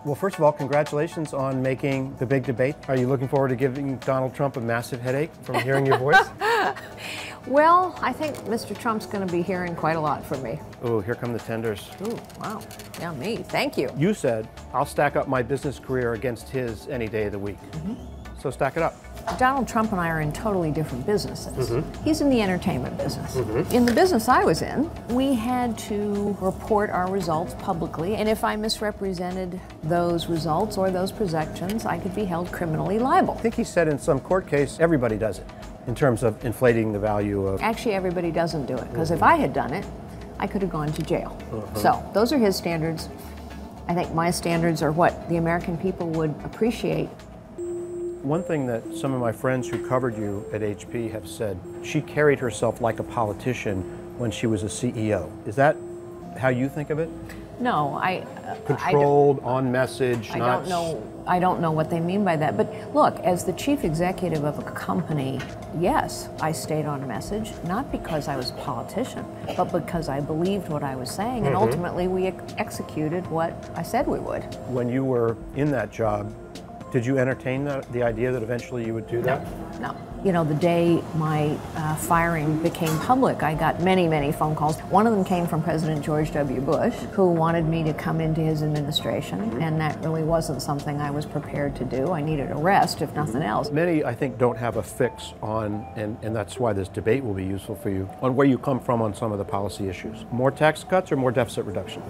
Well, first of all, congratulations on making the big debate. Are you looking forward to giving Donald Trump a massive headache from hearing your voice? Well, I think Mr. Trump's going to be hearing quite a lot from me. Oh, here come the tenders. Ooh, wow. Yeah, me. Thank you. You said, I'll stack up my business career against his any day of the week. So stack it up. Donald Trump and I are in totally different businesses. He's in the entertainment business. In the business I was in, we had to report our results publicly, and if I misrepresented those results or those projections, I could be held criminally liable. I think he said in some court case, everybody does it in terms of inflating the value of... Actually, everybody doesn't do it, because if I had done it, I could have gone to jail. So those are his standards. I think my standards are what the American people would appreciate. One thing that some of my friends who covered you at HP have said, she carried herself like a politician when she was a CEO. Is that how you think of it? No, Controlled, on message, I don't know what they mean by that. But look, as the chief executive of a company, yes, I stayed on message, not because I was a politician, but because I believed what I was saying, and ultimately we executed what I said we would. When you were in that job, did you entertain the idea that eventually you would do that? No. You know, the day my firing became public, I got many, many phone calls. One of them came from President George W. Bush, who wanted me to come into his administration, and that really wasn't something I was prepared to do. I needed a rest, if nothing else. Many, I think, don't have a fix on, and that's why this debate will be useful for you, on where you come from on some of the policy issues. More tax cuts or more deficit reduction?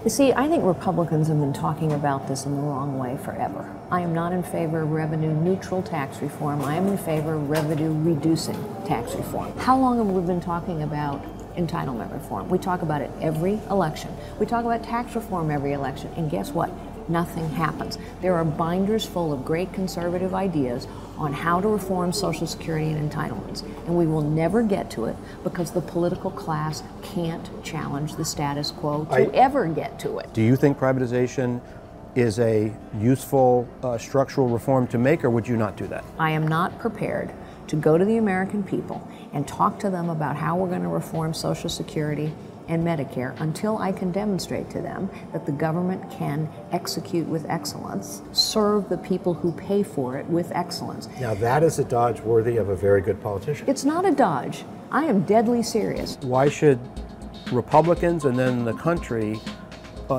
You see, I think Republicans have been talking about this in the wrong way forever. I am not in favor of revenue-neutral tax reform. I am in favor of revenue-reducing tax reform. How long have we been talking about entitlement reform? We talk about it every election. We talk about tax reform every election, and guess what? Nothing happens. There are binders full of great conservative ideas on how to reform Social Security and entitlements, and we will never get to it because the political class can't challenge the status quo to ever get to it. Do you think privatization is a useful structural reform to make, or would you not do that? I am not prepared to go to the American people and talk to them about how we're going to reform Social Security and Medicare until I can demonstrate to them that the government can execute with excellence, serve the people who pay for it with excellence. Now that is a dodge worthy of a very good politician. It's not a dodge. I am deadly serious. Why should Republicans and then the country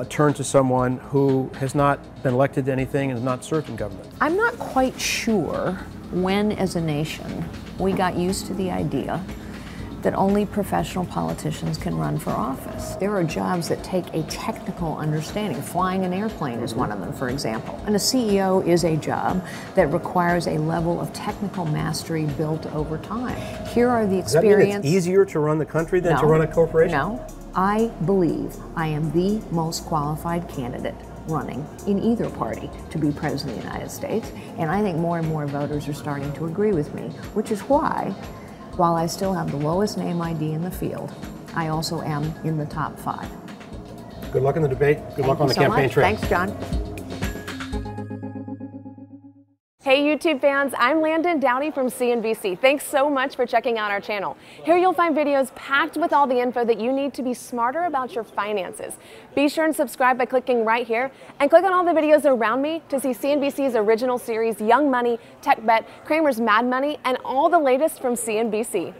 turn to someone who has not been elected to anything and has not served in government? I'm not quite sure when, as a nation, we got used to the idea that only professional politicians can run for office. There are jobs that take a technical understanding. Flying an airplane is one of them, for example. And a CEO is a job that requires a level of technical mastery built over time. Here are the experience. Does that mean it's easier to run the country than to run a corporation? No. I believe I am the most qualified candidate running in either party to be president of the United States. And I think more and more voters are starting to agree with me, which is why, while I still have the lowest name ID in the field, I also am in the top 5. Good luck in the debate. Good luck on the campaign trail. Thanks, John. Hey YouTube fans, I'm Landon Dowdy from CNBC. Thanks so much for checking out our channel. Here you'll find videos packed with all the info that you need to be smarter about your finances. Be sure and subscribe by clicking right here, and click on all the videos around me to see CNBC's original series, Young Money, Tech Bet, Kramer's Mad Money, and all the latest from CNBC.